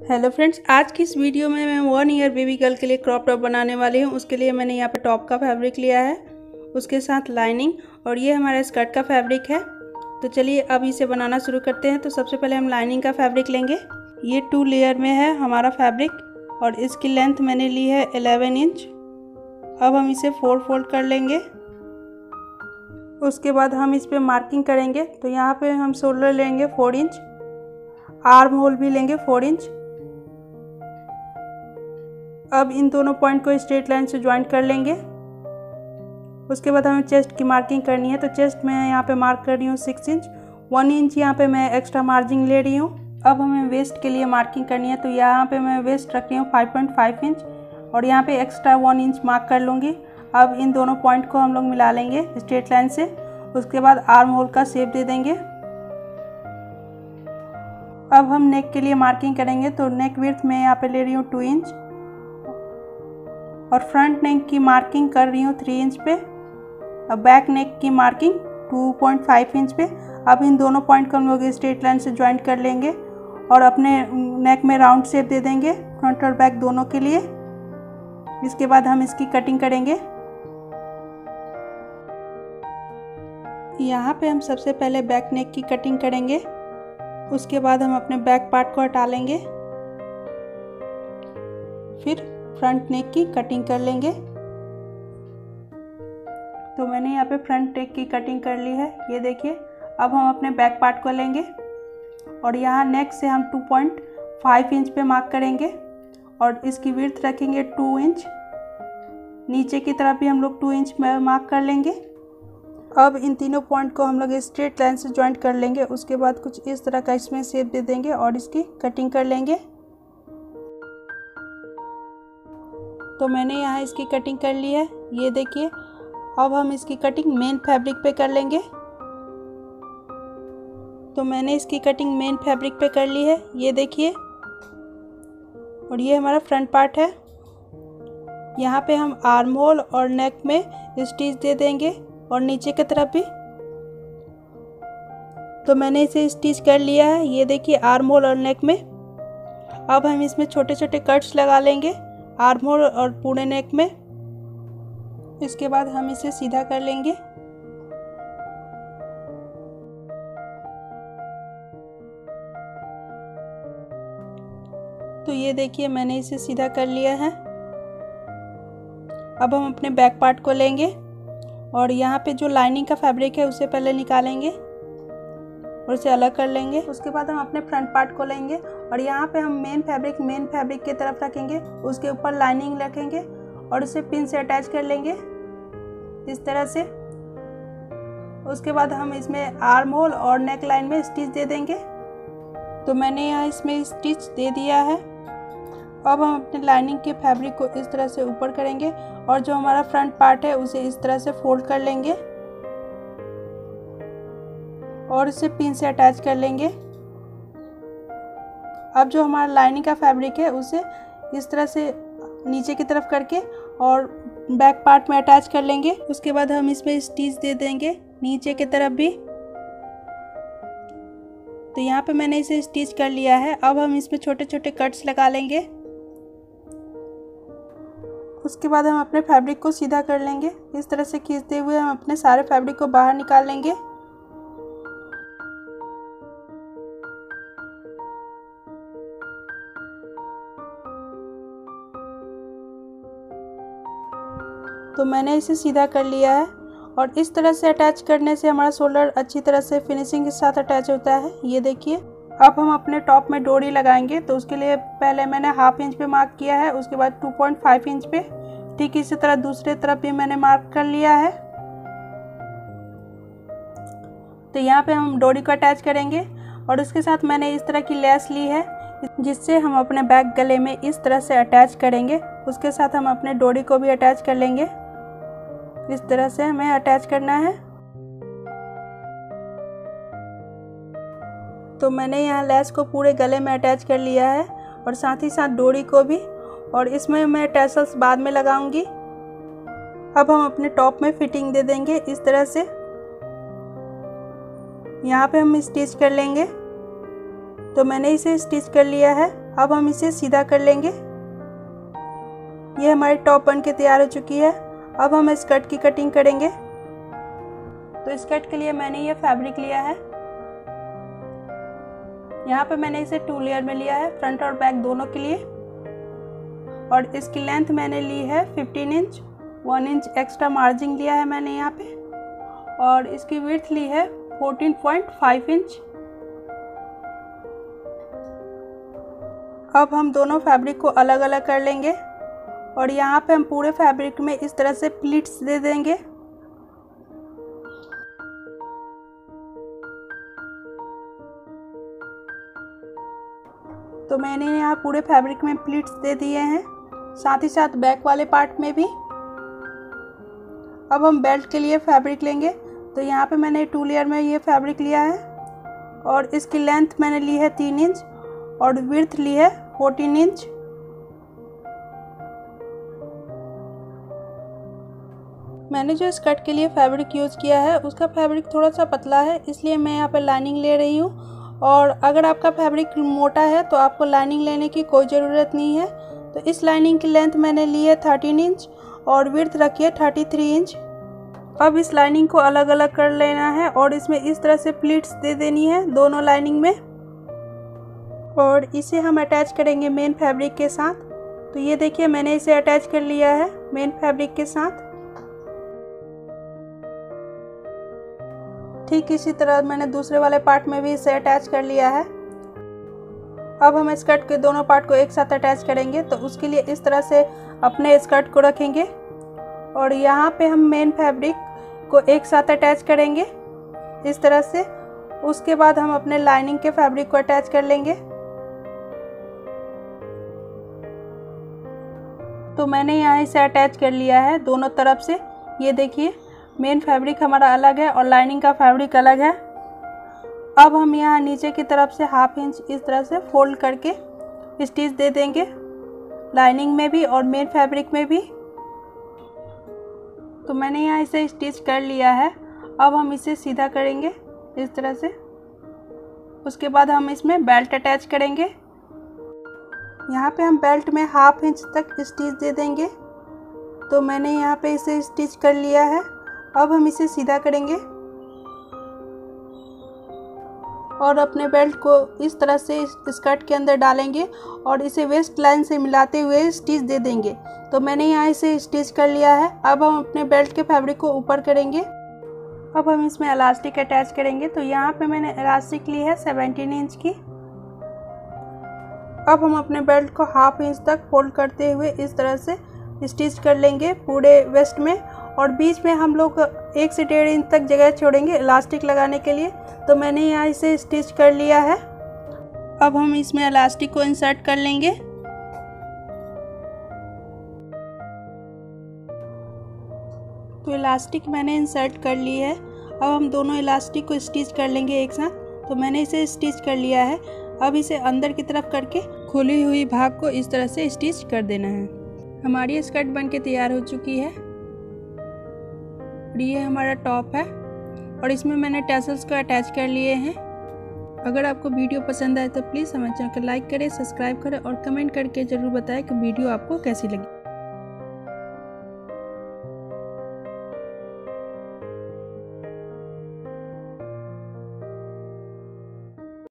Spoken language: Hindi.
हेलो फ्रेंड्स, आज की इस वीडियो में मैं 1 ईयर बेबी गर्ल के लिए क्रॉप टॉप बनाने वाली हूँ। उसके लिए मैंने यहाँ पे टॉप का फैब्रिक लिया है, उसके साथ लाइनिंग और ये हमारा स्कर्ट का फैब्रिक है। तो चलिए अब इसे बनाना शुरू करते हैं। तो सबसे पहले हम लाइनिंग का फैब्रिक लेंगे। ये 2 लेयर में है हमारा फैब्रिक और इसकी लेंथ मैंने ली है 11 इंच। अब हम इसे 4 फोल्ड कर लेंगे। उसके बाद हम इस पर मार्किंग करेंगे। तो यहाँ पे हम शोल्डर लेंगे 4 इंच, आर्म होल भी लेंगे 4 इंच। अब इन दोनों पॉइंट को स्ट्रेट लाइन से ज्वाइंट कर लेंगे। उसके बाद हमें चेस्ट की मार्किंग करनी है। तो चेस्ट में यहाँ पे मार्क कर रही हूँ 6 इंच, 1 इंच यहाँ पे मैं एक्स्ट्रा मार्जिन ले रही हूँ। अब हमें वेस्ट के लिए मार्किंग करनी है। तो यहाँ पे मैं वेस्ट रख रही हूँ 5.5 इंच और यहाँ पे एक्स्ट्रा 1 इंच मार्क कर लूँगी। अब इन दोनों पॉइंट को हम लोग मिला लेंगे स्ट्रेट लाइन से। उसके बाद आर्म होल का शेप दे देंगे। अब हम नेक के लिए मार्किंग करेंगे। तो नेक विड्थ में यहाँ पे ले रही हूँ 2 इंच और फ्रंट नेक की मार्किंग कर रही हूँ 3 इंच पे। अब बैक नेक की मार्किंग 2.5 इंच पे। अब इन दोनों पॉइंट को हम लोग स्ट्रेट लाइन से ज्वाइंट कर लेंगे और अपने नेक में राउंड शेप दे देंगे फ्रंट और बैक दोनों के लिए। इसके बाद हम इसकी कटिंग करेंगे। यहाँ पे हम सबसे पहले बैक नेक की कटिंग करेंगे। उसके बाद हम अपने बैक पार्ट को हटा लेंगे, फिर फ्रंट नेक की कटिंग कर लेंगे। तो मैंने यहाँ पे फ्रंट नेक की कटिंग कर ली है, ये देखिए। अब हम अपने बैक पार्ट को लेंगे और यहाँ नेक से हम 2.5 इंच पे मार्क करेंगे और इसकी विड्थ रखेंगे 2 इंच। नीचे की तरफ भी हम लोग 2 इंच में मार्क कर लेंगे। अब इन तीनों पॉइंट को हम लोग स्ट्रेट लाइन से ज्वाइंट कर लेंगे। उसके बाद कुछ इस तरह का इसमें शेप दे देंगे और इसकी कटिंग कर लेंगे। तो मैंने यहाँ इसकी कटिंग कर ली है, ये देखिए। अब हम इसकी कटिंग मेन फैब्रिक पे कर लेंगे। तो मैंने इसकी कटिंग मेन फैब्रिक पे कर ली है, ये देखिए। और ये हमारा फ्रंट पार्ट है। यहाँ पे हम आर्म होल और नेक में स्टिच दे देंगे और नीचे की तरफ भी। तो मैंने इसे स्टिच कर लिया है, ये देखिए, आर्म होल और नेक में। अब हम इसमें छोटे छोटे कट्स लगा लेंगे आर्म होल और पूरे नेक में। इसके बाद हम इसे सीधा कर लेंगे। तो ये देखिए, मैंने इसे सीधा कर लिया है। अब हम अपने बैक पार्ट को लेंगे और यहाँ पे जो लाइनिंग का फैब्रिक है उसे पहले निकालेंगे और उसे अलग कर लेंगे। उसके बाद हम अपने फ्रंट पार्ट को लेंगे और यहाँ पे हम मेन फैब्रिक की तरफ रखेंगे। उसके ऊपर लाइनिंग रखेंगे और उसे पिन से अटैच कर लेंगे इस तरह से। उसके बाद हम इसमें आर्म होल और नेक लाइन में स्टिच दे देंगे। तो मैंने यहाँ इसमें स्टिच दे दिया है। अब हम अपने लाइनिंग के फैब्रिक को इस तरह से ऊपर करेंगे और जो हमारा फ्रंट पार्ट है उसे इस तरह से फोल्ड कर लेंगे और इसे पिन से अटैच कर लेंगे। अब जो हमारा लाइनिंग का फैब्रिक है उसे इस तरह से नीचे की तरफ करके और बैक पार्ट में अटैच कर लेंगे। उसके बाद हम इसमें स्टिच दे देंगे नीचे की तरफ भी। तो यहाँ पे मैंने इसे स्टिच कर लिया है। अब हम इसमें छोटे छोटे कट्स लगा लेंगे। उसके बाद हम अपने फैब्रिक को सीधा कर लेंगे। इस तरह से खींचते हुए हम अपने सारे फैब्रिक को बाहर निकाल लेंगे। तो मैंने इसे सीधा कर लिया है और इस तरह से अटैच करने से हमारा शोल्डर अच्छी तरह से फिनिशिंग के साथ अटैच होता है, ये देखिए। अब हम अपने टॉप में डोरी लगाएंगे। तो उसके लिए पहले मैंने 1/2 इंच पे मार्क किया है, उसके बाद 2.5 इंच पे। ठीक इसी तरह दूसरे तरफ भी मैंने मार्क कर लिया है। तो यहाँ पे हम डोरी को अटैच करेंगे और उसके साथ मैंने इस तरह की लेस ली है जिससे हम अपने बैक गले में इस तरह से अटैच करेंगे। उसके साथ हम अपने डोरी को भी अटैच कर लेंगे। इस तरह से हमें अटैच करना है। तो मैंने यहाँ लेस को पूरे गले में अटैच कर लिया है और साथ ही साथ डोरी को भी, और इसमें मैं टैसल्स बाद में लगाऊंगी। अब हम अपने टॉप में फिटिंग दे देंगे इस तरह से। यहाँ पे हम स्टिच कर लेंगे। तो मैंने इसे स्टिच कर लिया है। अब हम इसे सीधा कर लेंगे। ये हमारी टॉप बन के तैयार हो चुकी है। अब हम स्कर्ट की कटिंग करेंगे। तो स्कर्ट के लिए मैंने ये फैब्रिक लिया है। यहाँ पे मैंने इसे 2 लेयर में लिया है, फ्रंट और बैक दोनों के लिए। और इसकी लेंथ मैंने ली है 15 इंच, 1 इंच एक्स्ट्रा मार्जिन लिया है मैंने यहाँ पे। और इसकी विड्थ ली है 14.5 इंच। अब हम दोनों फैब्रिक को अलग अलग कर लेंगे और यहाँ पे हम पूरे फैब्रिक में इस तरह से प्लीट्स दे देंगे। तो मैंने यहाँ पूरे फैब्रिक में प्लीट्स दे दिए हैं, साथ ही साथ बैक वाले पार्ट में भी। अब हम बेल्ट के लिए फैब्रिक लेंगे। तो यहाँ पे मैंने 2 लेयर में ये फैब्रिक लिया है और इसकी लेंथ मैंने ली है 3 इंच और विड्थ ली है 14 इंच। मैंने जो स्कर्ट के लिए फैब्रिक यूज़ किया है उसका फैब्रिक थोड़ा सा पतला है, इसलिए मैं यहाँ पे लाइनिंग ले रही हूँ। और अगर आपका फैब्रिक मोटा है तो आपको लाइनिंग लेने की कोई ज़रूरत नहीं है। तो इस लाइनिंग की लेंथ मैंने ली है 13 इंच और विड्थ रखी है 33 इंच। अब इस लाइनिंग को अलग अलग कर लेना है और इसमें इस तरह से प्लीट्स दे देनी है दोनों लाइनिंग में। और इसे हम अटैच करेंगे मेन फैब्रिक के साथ। तो ये देखिए मैंने इसे अटैच कर लिया है मेन फैब्रिक के साथ। ठीक इसी तरह मैंने दूसरे वाले पार्ट में भी इसे अटैच कर लिया है। अब हम स्कर्ट के दोनों पार्ट को एक साथ अटैच करेंगे। तो उसके लिए इस तरह से अपने स्कर्ट को रखेंगे और यहाँ पे हम मेन फैब्रिक को एक साथ अटैच करेंगे इस तरह से। उसके बाद हम अपने लाइनिंग के फैब्रिक को अटैच कर लेंगे। तो मैंने यहाँ इसे अटैच कर लिया है दोनों तरफ से। ये देखिए मेन फैब्रिक हमारा अलग है और लाइनिंग का फैब्रिक अलग है। अब हम यहाँ नीचे की तरफ से 1/2 इंच इस तरह से फोल्ड करके स्टिच दे देंगे, लाइनिंग में भी और मेन फैब्रिक में भी। तो मैंने यहाँ इसे स्टिच कर लिया है। अब हम इसे सीधा करेंगे इस तरह से। उसके बाद हम इसमें बेल्ट अटैच करेंगे। यहाँ पे हम बेल्ट में 1/2 इंच तक स्टिच दे देंगे। तो मैंने यहाँ पे इसे स्टिच कर लिया है। अब हम इसे सीधा करेंगे और अपने बेल्ट को इस तरह से स्कर्ट के अंदर डालेंगे और इसे वेस्ट लाइन से मिलाते हुए स्टिच दे देंगे। तो मैंने यहाँ इसे स्टिच कर लिया है। अब हम अपने बेल्ट के फैब्रिक को ऊपर करेंगे। अब हम इसमें इलास्टिक अटैच करेंगे। तो यहाँ पे मैंने इलास्टिक ली है 17 इंच की। अब हम अपने बेल्ट को 1/2 इंच तक फोल्ड करते हुए इस तरह से स्टिच कर लेंगे पूरे वेस्ट में। और बीच में हम लोग 1 से 1.5 इंच तक जगह छोड़ेंगे इलास्टिक लगाने के लिए। तो मैंने यहाँ इसे स्टिच कर लिया है। अब हम इसमें इलास्टिक को इंसर्ट कर लेंगे। तो इलास्टिक मैंने इंसर्ट कर ली है। अब हम दोनों इलास्टिक को स्टिच कर लेंगे एक साथ। तो मैंने इसे स्टिच कर लिया है। अब इसे अंदर की तरफ करके खुली हुई भाग को इस तरह से स्टिच कर देना है। हमारी स्कर्ट बन के तैयार हो चुकी है। ये हमारा टॉप है और इसमें मैंने टैसल्स को अटैच कर लिए हैं। अगर आपको वीडियो पसंद आए तो प्लीज़ हमारे चैनल को लाइक करें, सब्सक्राइब करें और कमेंट करके ज़रूर बताएं कि वीडियो आपको कैसी लगी।